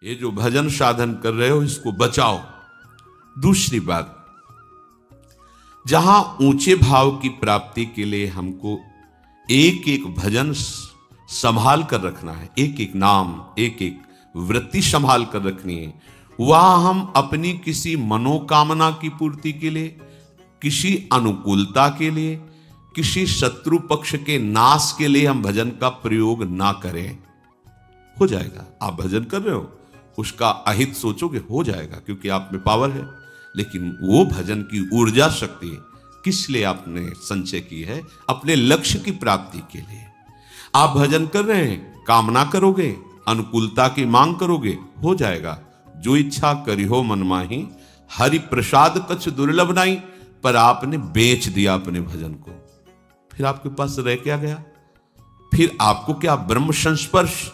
ये जो भजन साधन कर रहे हो इसको बचाओ। दूसरी बात, जहां ऊंचे भाव की प्राप्ति के लिए हमको एक एक भजन संभाल कर रखना है, एक एक नाम, एक एक वृत्ति संभाल कर रखनी है, वहां हम अपनी किसी मनोकामना की पूर्ति के लिए, किसी अनुकूलता के लिए, किसी शत्रु पक्ष के नाश के लिए हम भजन का प्रयोग ना करें। हो जाएगा, आप भजन कर रहे हो, उसका अहित सोचोगे, हो जाएगा, क्योंकि आप में पावर है। लेकिन वो भजन की ऊर्जा शक्ति किस लिए आपने संचय की है? अपने लक्ष्य की प्राप्ति के लिए। आप भजन कर रहे हैं, कामना करोगे, अनुकूलता की मांग करोगे, हो जाएगा। जो इच्छा करी हो मन माही, हरि प्रसाद कछ दुर्लभ नहीं। पर आपने बेच दिया अपने भजन को, फिर आपके पास रह क्या गया? फिर आपको क्या ब्रह्म संस्पर्श,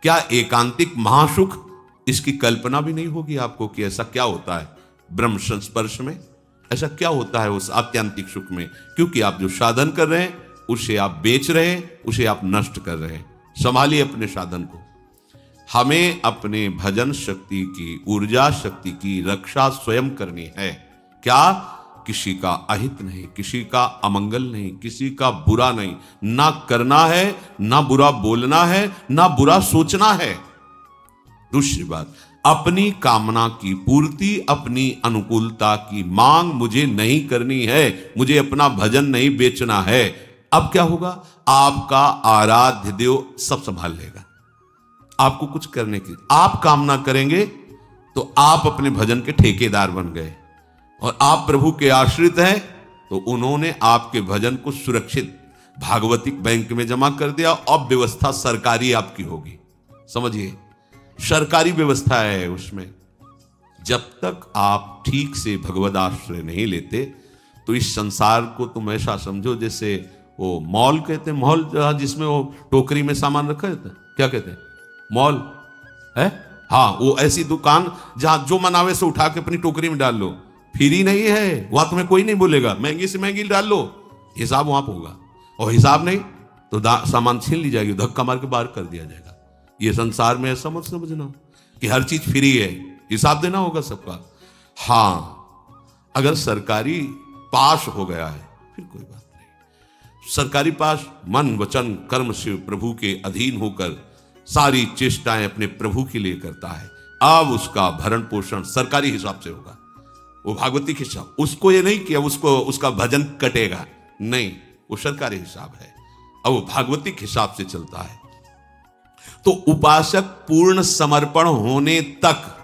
क्या एकांतिक महासुख, इसकी कल्पना भी नहीं होगी आपको कि ऐसा क्या होता है ब्रह्म संस्पर्श में, ऐसा क्या होता है उस आत्यांतिक सुख में। क्योंकि आप जो साधन कर रहे हैं उसे आप बेच रहे हैं, उसे आप नष्ट कर रहे हैं। संभालिए अपने साधन को। हमें अपने भजन शक्ति की, ऊर्जा शक्ति की रक्षा स्वयं करनी है। क्या? किसी का अहित नहीं, किसी का अमंगल नहीं, किसी का बुरा नहीं, ना करना है, ना बुरा बोलना है, ना बुरा सोचना है। दूसरी बात, अपनी कामना की पूर्ति, अपनी अनुकूलता की मांग मुझे नहीं करनी है, मुझे अपना भजन नहीं बेचना है। अब क्या होगा? आपका आराध्य देव सब संभाल लेगा। आपको कुछ करने की, आप कामना करेंगे तो आप अपने भजन के ठेकेदार बन गए, और आप प्रभु के आश्रित हैं तो उन्होंने आपके भजन को सुरक्षित भागवतिक बैंक में जमा कर दिया। अब व्यवस्था सरकारी आपकी होगी। समझिए, सरकारी व्यवस्था है उसमें। जब तक आप ठीक से भगवद आश्रय नहीं लेते तो इस संसार को तुम ऐसा समझो जैसे वो मॉल कहते हैं, मॉल जिसमें वो टोकरी में सामान रखा जाता है, क्या कहते हैं? मॉल है। हाँ, वो ऐसी दुकान जहां जो मनावे से उठा के अपनी टोकरी में डाल लो। फ्री नहीं है, वहां तुम्हें कोई नहीं बोलेगा महंगी से महंगी डाल लो, हिसाब वहां पर होगा। और हिसाब नहीं तो सामान छीन ली जाएगी, धक्का मार के बाहर कर दिया जाएगा। ये संसार में ऐसा मत समझना कि हर चीज फ्री है, हिसाब देना होगा सबका। हाँ, अगर सरकारी पास हो गया है फिर कोई बात नहीं। सरकारी पास मन वचन कर्म से प्रभु के अधीन होकर सारी चेष्टाएं अपने प्रभु के लिए करता है। अब उसका भरण पोषण सरकारी हिसाब से होगा, वो भागवती के हिसाब। उसको ये नहीं किया उसको उसका भजन कटेगा, नहीं, वो सरकारी हिसाब है, अब वो भागवती के हिसाब से चलता है। तो उपासक पूर्ण समर्पण होने तक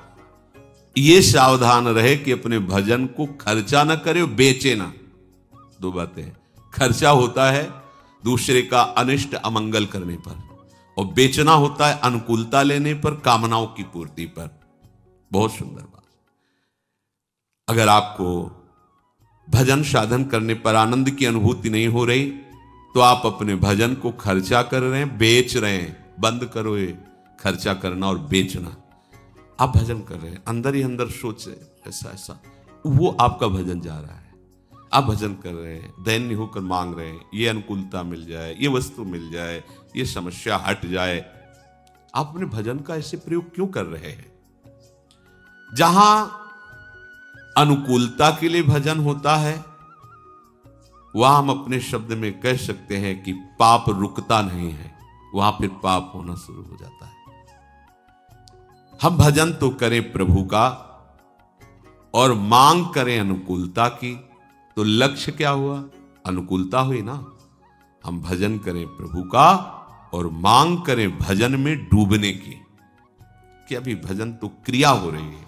ये सावधान रहे कि अपने भजन को खर्चा ना करे, बेचे ना। दो बातें, खर्चा होता है दूसरे का अनिष्ट अमंगल करने पर, और बेचना होता है अनुकूलता लेने पर, कामनाओं की पूर्ति पर। बहुत सुंदर बात। अगर आपको भजन साधन करने पर आनंद की अनुभूति नहीं हो रही तो आप अपने भजन को खर्चा कर रहे हैं, बेच रहे हैं। बंद करो ये खर्चा करना और बेचना। आप भजन कर रहे हैं, अंदर ही अंदर सोच रहे ऐसा ऐसा, वो आपका भजन जा रहा है। आप भजन कर रहे हैं, दैन्य होकर मांग रहे हैं, ये अनुकूलता मिल जाए, ये वस्तु मिल जाए, ये समस्या हट जाए। आप अपने भजन का ऐसे प्रयोग क्यों कर रहे हैं? जहां अनुकूलता के लिए भजन होता है वहां हम अपने शब्द में कह सकते हैं कि पाप रुकता नहीं है, वहां फिर पाप होना शुरू हो जाता है। हम भजन तो करें प्रभु का और मांग करें अनुकूलता की, तो लक्ष्य क्या हुआ? अनुकूलता हुई ना। हम भजन करें प्रभु का और मांग करें भजन में डूबने की, कि अभी भजन तो क्रिया हो रही है।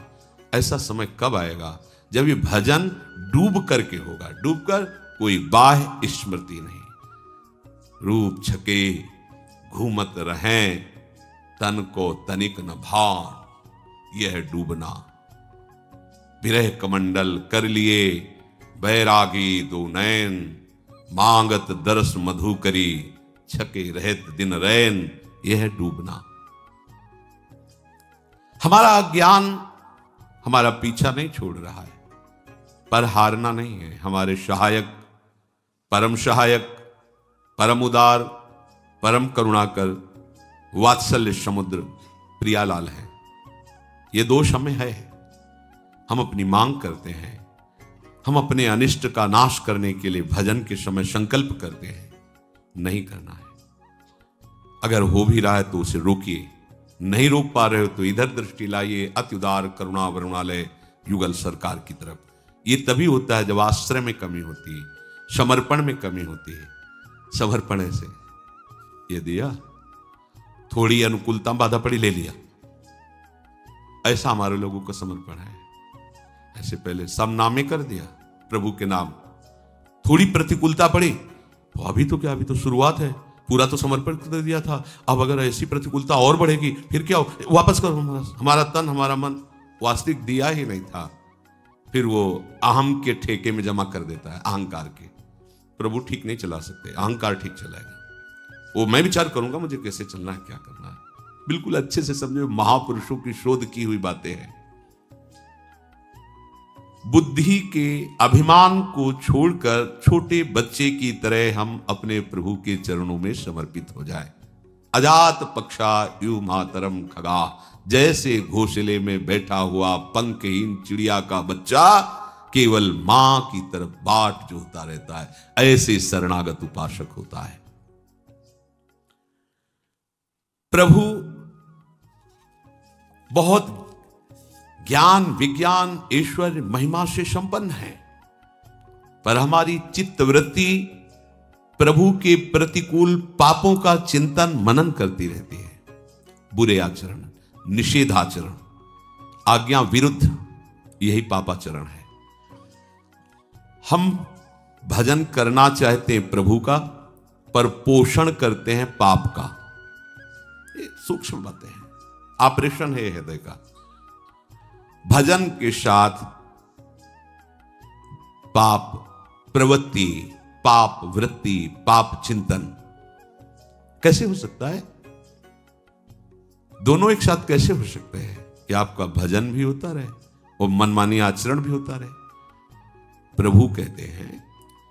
ऐसा समय कब आएगा जब ये भजन डूब करके होगा? डूब कर कोई बाह्य स्मृति नहीं, रूप छके घूमत रहें, तन को तनिक न भान, यह डूबना। विरह कमंडल कर लिए बैरागी दो नैन, मांगत दरस मधु करी, छके रहत दिन रैन, यह डूबना। हमारा ज्ञान हमारा पीछा नहीं छोड़ रहा है, पर हारना नहीं है। हमारे सहायक, परम उदार, परम करुणाकर, वात्सल्य समुद्र प्रियालाल है। ये दोष हमें है। हम अपनी मांग करते हैं, हम अपने अनिष्ट का नाश करने के लिए भजन के समय संकल्प करते हैं, नहीं करना है। अगर हो भी रहा है तो उसे रोकिए, नहीं रोक पा रहे हो तो इधर दृष्टि लाइए अति उदार करुणा वरुणालय युगल सरकार की तरफ। ये तभी होता है जब आश्रय में कमी होती है, समर्पण में कमी होती है। समर्पण ऐसे ये दिया, थोड़ी अनुकूलता बाधा पड़ी ले लिया, ऐसा हमारे लोगों का समर्पण है। ऐसे पहले सब नामे कर दिया प्रभु के नाम, थोड़ी प्रतिकूलता पड़ी तो अभी तो क्या, अभी तो शुरुआत है, पूरा तो समर्पण कर दिया था। अब अगर ऐसी प्रतिकूलता और बढ़ेगी फिर क्या हो, वापस करो हमारा तन हमारा मन। वास्तविक दिया ही नहीं था, फिर वो अहम के ठेके में जमा कर देता है, अहंकार के। प्रभु ठीक नहीं चला सकते, अहंकार ठीक चलाएगा। वो मैं विचार करूंगा मुझे कैसे चलना है, क्या करना है, बिल्कुल अच्छे से समझो। महापुरुषों की शोध की हुई बातें हैं। बुद्धि के अभिमान को छोड़कर छोटे बच्चे की तरह हम अपने प्रभु के चरणों में समर्पित हो जाए। अजात पक्षा यु मातरम खगा, जैसे घोंसले में बैठा हुआ पंखहीन चिड़िया का बच्चा केवल मां की तरफ बाट जोहता रहता है, ऐसे शरणागत उपासक होता है। प्रभु बहुत ज्ञान विज्ञान ऐश्वर्य महिमा से संपन्न है, पर हमारी चित्तवृत्ति प्रभु के प्रतिकूल पापों का चिंतन मनन करती रहती है। बुरे आचरण, निषेधाचरण, आज्ञा विरुद्ध, यही पापाचरण है। हम भजन करना चाहते हैं प्रभु का, पर पोषण करते हैं पाप का। ये सूक्ष्म बातें हैं, ऑपरेशन है हृदय का। भजन के साथ पाप प्रवृत्ति, पाप वृत्ति, पाप चिंतन कैसे हो सकता है? दोनों एक साथ कैसे हो सकते हैं कि आपका भजन भी होता रहे और मनमानी आचरण भी होता रहे? प्रभु कहते हैं,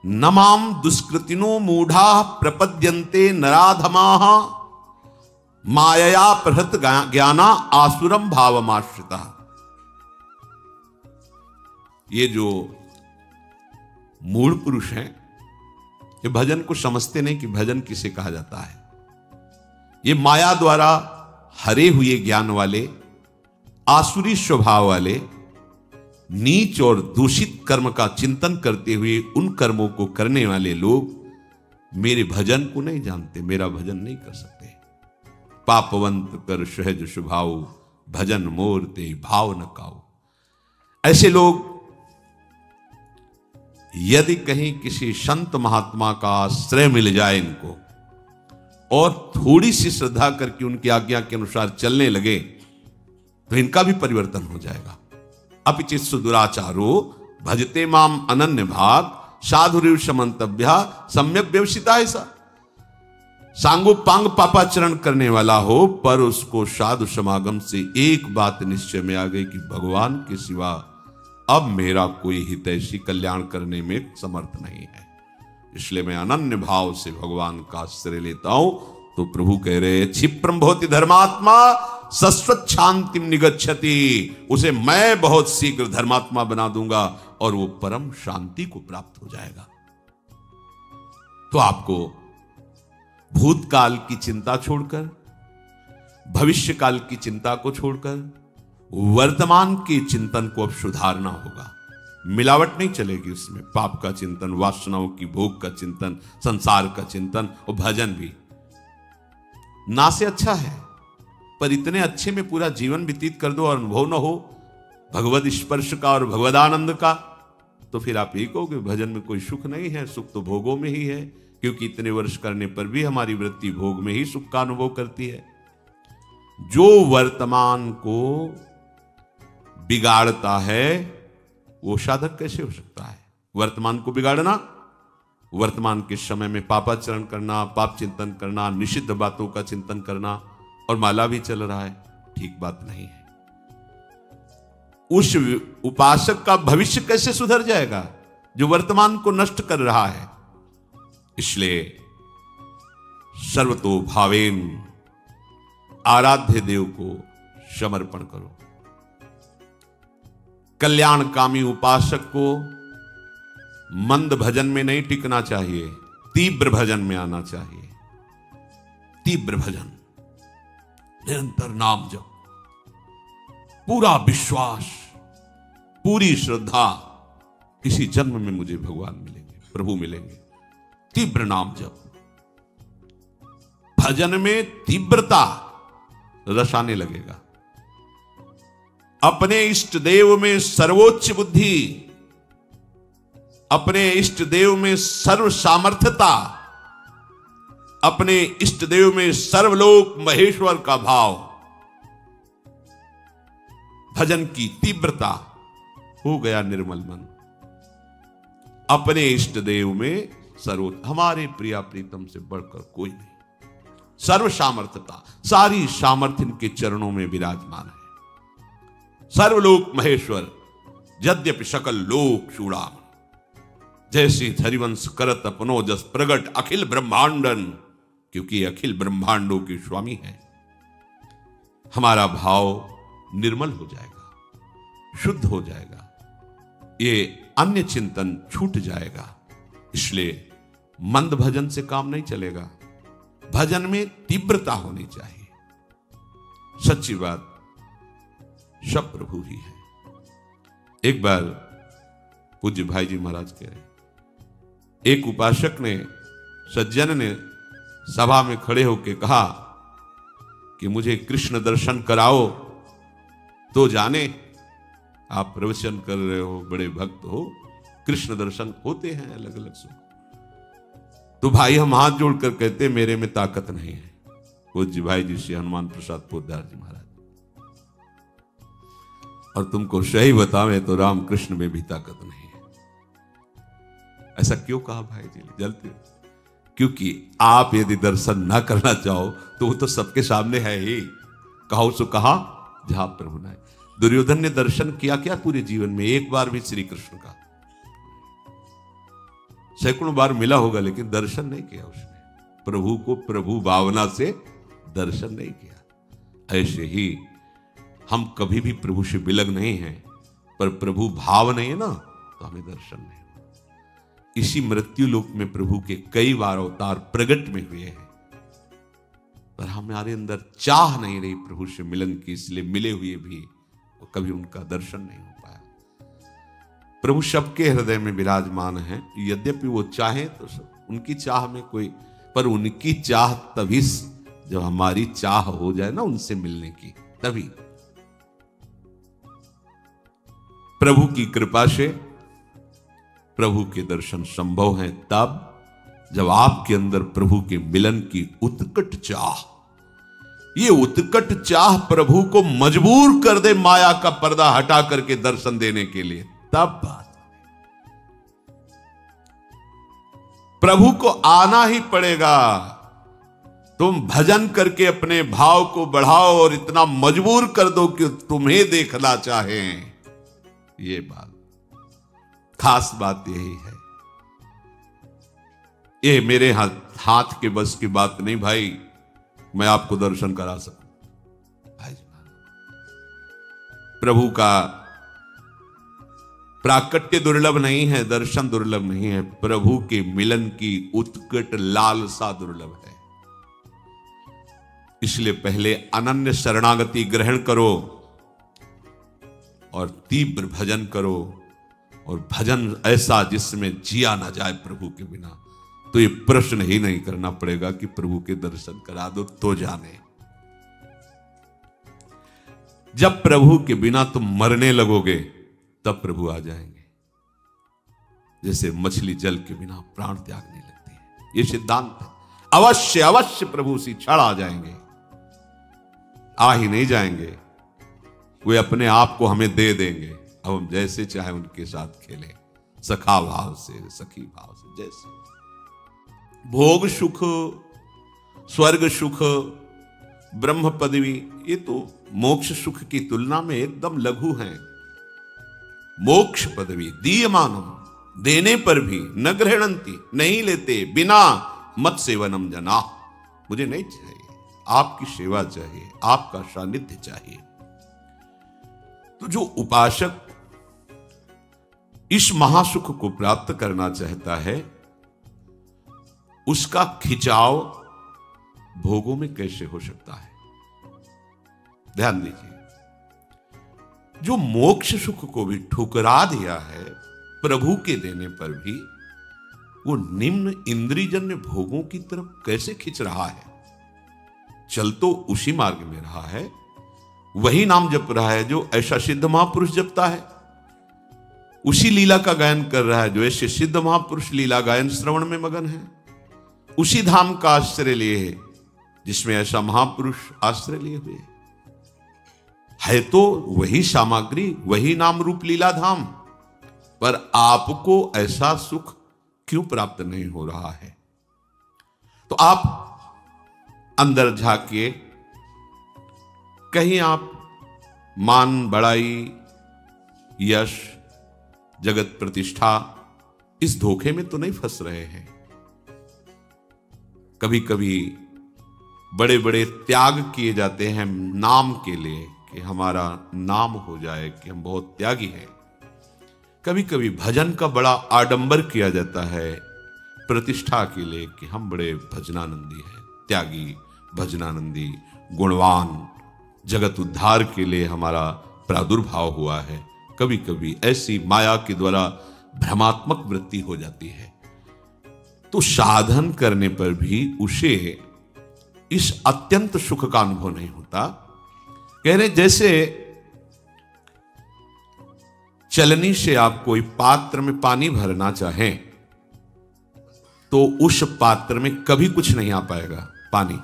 नमाम दुष्कृतिनो मूढ़ा प्रपद्यन्ते नराधमाः मायया प्रहृत ज्ञाना आसुरम भावमाश्रिता। ये जो मूढ़ पुरुष हैं, ये भजन को समझते नहीं कि भजन किसे कहा जाता है। ये माया द्वारा हरे हुए ज्ञान वाले, आसुरी स्वभाव वाले, नीच और दूषित कर्म का चिंतन करते हुए उन कर्मों को करने वाले लोग मेरे भजन को नहीं जानते, मेरा भजन नहीं कर सकते। पापवंत कर सहज स्वभाव, भजन मोर ते भाव न काऊ। ऐसे लोग यदि कहीं किसी संत महात्मा का आश्रय मिल जाए इनको, और थोड़ी सी श्रद्धा करके उनकी आज्ञा के अनुसार चलने लगे, तो इनका भी परिवर्तन हो जाएगा। अपिचित सुदुराचारो भजते माम अनन्य भाग, साधुरिव समन्तव्या सम्यक व्यवसिता। ऐसा सांगो पांग पापाचरण करने वाला हो, पर उसको साधु समागम से एक बात निश्चय में आ गई कि भगवान के सिवा अब मेरा कोई हितैषी कल्याण करने में समर्थ नहीं है, इसलिए मैं अनन्य भाव से भगवान का आश्रय लेता हूं। तो प्रभु कह रहे, क्षिप्रम भवति धर्मात्मा शाश्वत शांतिम निगच्छति। उसे मैं बहुत शीघ्र धर्मात्मा बना दूंगा और वो परम शांति को प्राप्त हो जाएगा। तो आपको भूतकाल की चिंता छोड़कर, भविष्य काल की चिंता को छोड़कर वर्तमान के चिंतन को अब सुधारना होगा। मिलावट नहीं चलेगी उसमें। पाप का चिंतन, वासनाओं की भोग का चिंतन, संसार का चिंतन और भजन भी ना से अच्छा है, पर इतने अच्छे में पूरा जीवन व्यतीत कर दो और अनुभव न हो भगवद स्पर्श का और भगवदानंद का, तो फिर आप यही कहोगे भजन में कोई सुख नहीं है। सुख तो भोगों में ही है, क्योंकि इतने वर्ष करने पर भी हमारी वृत्ति भोग में ही सुख का अनुभव करती है। जो वर्तमान को बिगाड़ता है वो साधक कैसे हो सकता है? वर्तमान को बिगाड़ना, वर्तमान के समय में पापाचरण करना, पाप चिंतन करना, निषिद्ध बातों का चिंतन करना, और माला भी चल रहा है, ठीक बात नहीं है। उस उपासक का भविष्य कैसे सुधर जाएगा जो वर्तमान को नष्ट कर रहा है? इसलिए सर्वतो भावेन आराध्य देव को समर्पण करो। कल्याणकामी उपासक को मंद भजन में नहीं टिकना चाहिए, तीव्र भजन में आना चाहिए। तीव्र भजन, निरंतर नाम जप, पूरा विश्वास, पूरी श्रद्धा, इसी जन्म में मुझे भगवान मिलेंगे, प्रभु मिलेंगे। तीव्र नाम जप, भजन में तीव्रता, रस आने लगेगा। अपने इष्ट देव में सर्वोच्च बुद्धि, अपने इष्ट देव में सर्व सामर्थ्यता, अपने इष्ट देव में सर्वलोक महेश्वर का भाव, भजन की तीव्रता, हो गया निर्मल मन। अपने इष्ट देव में सर्वोच्च, हमारे प्रिया प्रीतम से बढ़कर कोई नहीं, सर्व सामर्थ्यता, सारी सामर्थ्य इनके चरणों में विराजमान है। सर्वलोक महेश्वर, यद्यपि सकल लोक चूड़ाम, जैसे हरिवंश करत अपनो जस प्रगट अखिल ब्रह्मांडन, क्योंकि अखिल ब्रह्मांडों के स्वामी है। हमारा भाव निर्मल हो जाएगा, शुद्ध हो जाएगा, ये अन्य चिंतन छूट जाएगा। इसलिए मंद भजन से काम नहीं चलेगा, भजन में तीव्रता होनी चाहिए। सच्ची बात, सब प्रभु ही है। एक बार पूज्य भाई जी महाराज कह रहे, एक उपासक ने, सज्जन ने सभा में खड़े होकर कहा कि मुझे कृष्ण दर्शन कराओ। तो जाने आप प्रवचन कर रहे हो, बड़े भक्त हो, कृष्ण दर्शन होते हैं अलग अलग सुख। तो भाई हम हाथ जोड़कर कहते मेरे में ताकत नहीं है। पूज्य भाई जी श्री हनुमान प्रसाद पोद्दार जी महाराज, और तुमको सही बतावे तो रामकृष्ण में भी ताकत नहीं है। ऐसा क्यों कहा भाई जी? जलते, क्योंकि आप यदि दर्शन ना करना चाहो तो वो तो सबके सामने है ही। कहो सो कहा जहां प्रभु ने। दुर्योधन ने दर्शन किया क्या पूरे जीवन में? एक बार भी श्री कृष्ण का। सैकड़ों बार मिला होगा लेकिन दर्शन नहीं किया उसने, प्रभु को प्रभु भावना से दर्शन नहीं किया। ऐसे ही हम कभी भी प्रभु से विलग नहीं हैं, पर प्रभु भाव नहीं है ना तो हमें दर्शन नहीं हुआ। इसी मृत्यु लोक में प्रभु के कई बार अवतार प्रकट में हुए हैं, पर हमारे अंदर चाह नहीं रही प्रभु से मिलन की, इसलिए मिले हुए भी कभी उनका दर्शन नहीं हो पाया। प्रभु सबके हृदय में विराजमान हैं, यद्यपि वो चाहें तो उनकी चाह में कोई, पर उनकी चाह तभी जब हमारी चाह हो जाए ना उनसे मिलने की, तभी। प्रभु की कृपा से प्रभु के दर्शन संभव हैं तब जब आपके अंदर प्रभु के मिलन की उत्कट चाह, ये उत्कट चाह प्रभु को मजबूर कर दे माया का पर्दा हटा करके दर्शन देने के लिए, तब बात। प्रभु को आना ही पड़ेगा। तुम भजन करके अपने भाव को बढ़ाओ और इतना मजबूर कर दो कि तुम्हें देखना चाहें। ये बात, खास बात यही है। ये मेरे हाथ के बस की बात नहीं भाई, मैं आपको दर्शन करा सकूं। भाई प्रभु का प्राकट्य दुर्लभ नहीं है, दर्शन दुर्लभ नहीं है, प्रभु के मिलन की उत्कट लालसा दुर्लभ है। इसलिए पहले अनन्य शरणागति ग्रहण करो और तीव्र भजन करो, और भजन ऐसा जिसमें जिया ना जाए प्रभु के बिना। तो ये प्रश्न ही नहीं करना पड़ेगा कि प्रभु के दर्शन करा दो तो जाने। जब प्रभु के बिना तुम मरने लगोगे तब प्रभु आ जाएंगे, जैसे मछली जल के बिना प्राण त्यागने लगती है। ये सिद्धांत है। अवश्य अवश्य प्रभु सी क्षण आ जाएंगे, आ ही नहीं जाएंगे, वे अपने आप को हमें दे देंगे। अब हम जैसे चाहे उनके साथ खेलें, सखा भाव से, सखी भाव से। जैसे भोग सुख, स्वर्ग सुख, ब्रह्म पदवी, ये तो मोक्ष सुख की तुलना में एकदम लघु हैं। मोक्ष पदवी दीयमानम, देने पर भी न गृहणंती, नहीं लेते, बिना मत सेवनम जना। मुझे नहीं चाहिए, आपकी सेवा चाहिए, आपका सानिध्य चाहिए। तो जो उपासक इस महासुख को प्राप्त करना चाहता है, उसका खिंचाव भोगों में कैसे हो सकता है? ध्यान दीजिए, जो मोक्ष सुख को भी ठुकरा दिया है प्रभु के देने पर भी, वो निम्न इंद्रियजन्य भोगों की तरफ कैसे खिंच रहा है? चल तो उसी मार्ग में रहा है, वही नाम जप रहा है जो ऐसा सिद्ध महापुरुष जपता है, उसी लीला का गायन कर रहा है जो ऐसे सिद्ध महापुरुष लीला गायन श्रवण में मगन है, उसी धाम का आश्रय लिए है जिसमें ऐसा महापुरुष आश्रय लिए हुए है। तो वही सामग्री, वही नाम रूप लीला धाम, पर आपको ऐसा सुख क्यों प्राप्त नहीं हो रहा है? तो आप अंदर झांकिए, कहीं आप मान बढ़ाई, यश, जगत प्रतिष्ठा, इस धोखे में तो नहीं फंस रहे हैं? कभी कभी बड़े बड़े त्याग किए जाते हैं नाम के लिए, कि हमारा नाम हो जाए कि हम बहुत त्यागी हैं। कभी कभी भजन का बड़ा आडंबर किया जाता है प्रतिष्ठा के लिए, कि हम बड़े भजनानंदी हैं, त्यागी, भजनानंदी, गुणवान, जगत उद्धार के लिए हमारा प्रादुर्भाव हुआ है। कभी कभी ऐसी माया के द्वारा भ्रमात्मक वृत्ति हो जाती है, तो साधन करने पर भी उसे इस अत्यंत सुख का अनुभव नहीं होता। कह रहे जैसे चलनी से आप कोई पात्र में पानी भरना चाहें तो उस पात्र में कभी कुछ नहीं आ पाएगा पानी,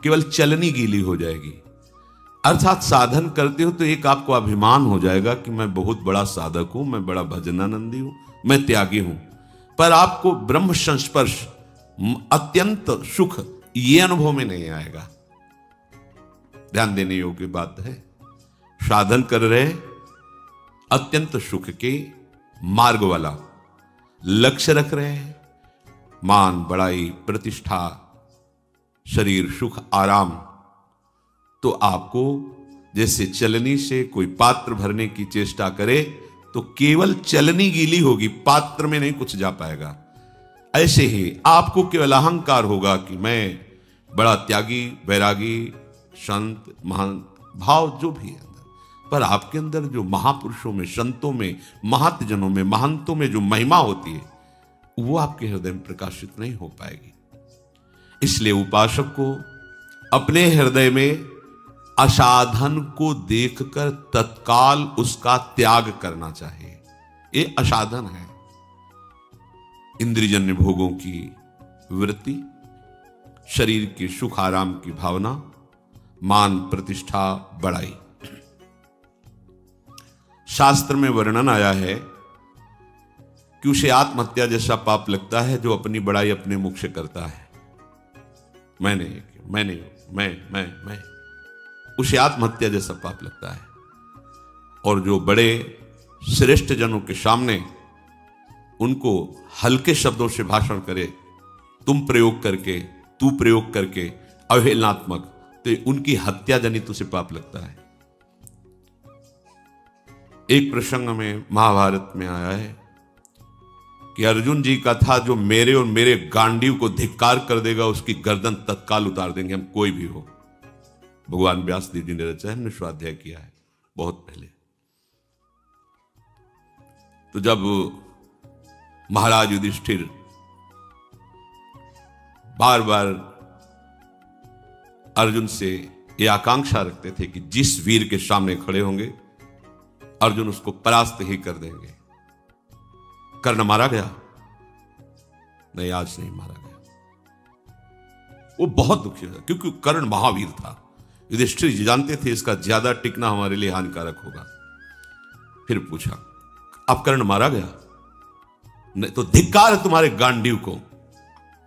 केवल चलनी गीली हो जाएगी। अर्थात साधन करते हो तो एक आपको अभिमान हो जाएगा कि मैं बहुत बड़ा साधक हूं, मैं बड़ा भजनानंदी हूं, मैं त्यागी हूं, पर आपको ब्रह्म संस्पर्श, अत्यंत सुख, ये अनुभव में नहीं आएगा। ध्यान देने योग्य बात है। साधन कर रहे, अत्यंत सुख के मार्ग वाला लक्ष्य रख रहे हैं, मान बढ़ाई, प्रतिष्ठा, शरीर सुख, आराम, तो आपको जैसे चलनी से कोई पात्र भरने की चेष्टा करे तो केवल चलनी गीली होगी, पात्र में नहीं कुछ जा पाएगा। ऐसे ही आपको केवल अहंकार होगा कि मैं बड़ा त्यागी, वैरागी, संत, महंत भाव जो भी है अंदर, पर आपके अंदर जो महापुरुषों में, संतों में, महतजनों में, महंतों में जो महिमा होती है, वो आपके हृदय में प्रकाशित नहीं हो पाएगी। इसलिए उपासक को अपने हृदय में असाधन को देखकर तत्काल उसका त्याग करना चाहिए। ये असाधन है, इंद्रियजन्य भोगों की वृत्ति, शरीर के सुख आराम की भावना, मान प्रतिष्ठा बढ़ाई। शास्त्र में वर्णन आया है कि उसे आत्महत्या जैसा पाप लगता है जो अपनी बड़ाई अपने मुख से करता है। मैं उसे आत्महत्या जैसा पाप लगता है। और जो बड़े श्रेष्ठ जनों के सामने उनको हल्के शब्दों से भाषण करे, तुम प्रयोग करके, तू प्रयोग करके, अवहेलनात्मक, तो उनकी हत्या जनित उसे पाप लगता है। एक प्रसंग में महाभारत में आया है कि अर्जुन जी का था, जो मेरे और मेरे गांडीव को धिक्कार कर देगा उसकी गर्दन तत्काल उतार देंगे हम, कोई भी हो। भगवान व्यास देव जी ने रचा है, हमने स्वाध्याय किया है बहुत पहले। तो जब महाराज युधिष्ठिर बार बार अर्जुन से यह आकांक्षा रखते थे कि जिस वीर के सामने खड़े होंगे अर्जुन उसको परास्त ही कर देंगे। कर्ण मारा गया? नहीं, आज नहीं मारा गया। वो बहुत दुखी हुआ क्योंकि कर्ण महावीर था। युधिष्ठिर जी जानते थे इसका ज्यादा टिकना हमारे लिए हानिकारक होगा। फिर पूछा, अब कर्ण मारा गया? नहीं, तो धिक्कार है तुम्हारे गांडीव को,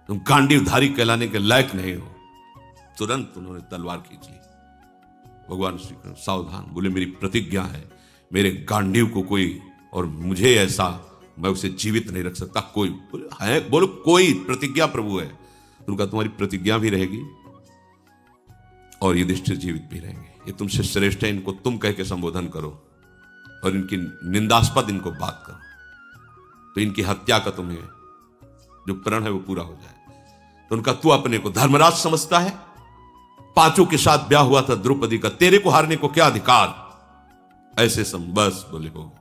तुम गांडीवधारी कहलाने के लायक नहीं हो। तुरंत उन्होंने तलवार खींच ली। भगवान श्री कृष्ण सावधान, बोले मेरी प्रतिज्ञा है, मेरे गांडीव को कोई और मुझे ऐसा, मैं उसे जीवित नहीं रख सकता। कोई है? बोलो कोई, प्रतिज्ञा प्रभु है। उनका तुम्हारी प्रतिज्ञा भी रहेगी और युधिष्ठिर जीवित भी रहेंगे। ये तुमसे श्रेष्ठ है, इनको तुम कह के संबोधन करो और इनकी निंदास्पद इनको बात करो। तो इनकी हत्या का तुम्हें जो प्रण है वो पूरा हो जाए। तो उनका तू अपने को धर्मराज समझता है, पांचों के साथ ब्याह हुआ था द्रौपदी का, तेरे को हारने को क्या अधिकार? ऐसे बस बोले हो।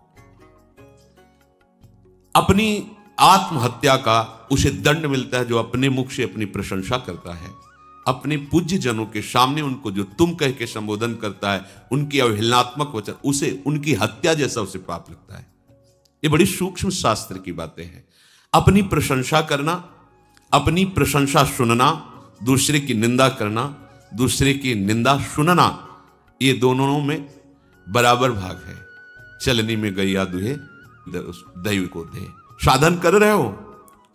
अपनी आत्महत्या का उसे दंड मिलता है जो अपने मुख से अपनी प्रशंसा करता है, अपने पूज्य जनों के सामने उनको जो तुम कह के संबोधन करता है, उनकी अवहेलनात्मक वचन, उसे उनकी हत्या जैसा उसे पाप लगता है। ये बड़ी सूक्ष्म शास्त्र की बातें हैं। अपनी प्रशंसा करना, अपनी प्रशंसा सुनना, दूसरे की निंदा करना, दूसरे की निंदा सुनना, ये दोनों में बराबर भाग है। चलनी में गैया दुहे दैव को दे। साधन कर रहे हो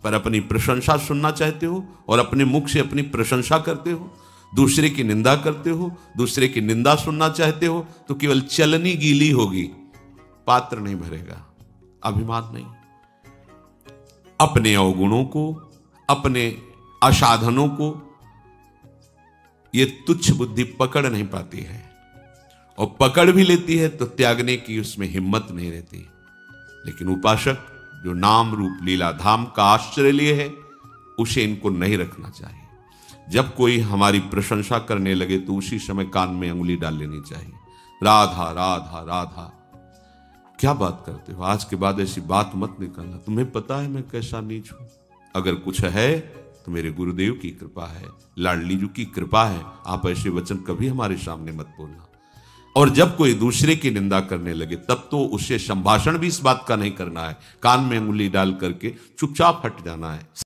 पर अपनी प्रशंसा सुनना चाहते हो और अपने मुख से अपनी प्रशंसा करते हो, दूसरे की निंदा करते हो, दूसरे की निंदा सुनना चाहते हो, तो केवल चलनी गीली होगी, पात्र नहीं भरेगा, अभिमान नहीं। अपने अवगुणों को, अपने असाधनों को ये तुच्छ बुद्धि पकड़ नहीं पाती है, और पकड़ भी लेती है तो त्यागने की उसमें हिम्मत नहीं रहती। लेकिन उपासक जो नाम रूप लीला धाम का आश्रय लिए है, उसे इनको नहीं रखना चाहिए। जब कोई हमारी प्रशंसा करने लगे तो उसी समय कान में अंगुली डाल लेनी चाहिए। राधा राधा राधा, क्या बात करते हो? आज के बाद ऐसी बात मत निकालना, तुम्हें पता है मैं कैसा नीच हूं। अगर कुछ है तो मेरे गुरुदेव की कृपा है, लाडली जी की कृपा है। आप ऐसे वचन कभी हमारे सामने मत बोलना। और जब कोई दूसरे की निंदा करने लगे तब तो उससे संभाषण भी इस बात का नहीं करना है, कान में अंगुली डाल करके चुपचाप हट जाना है।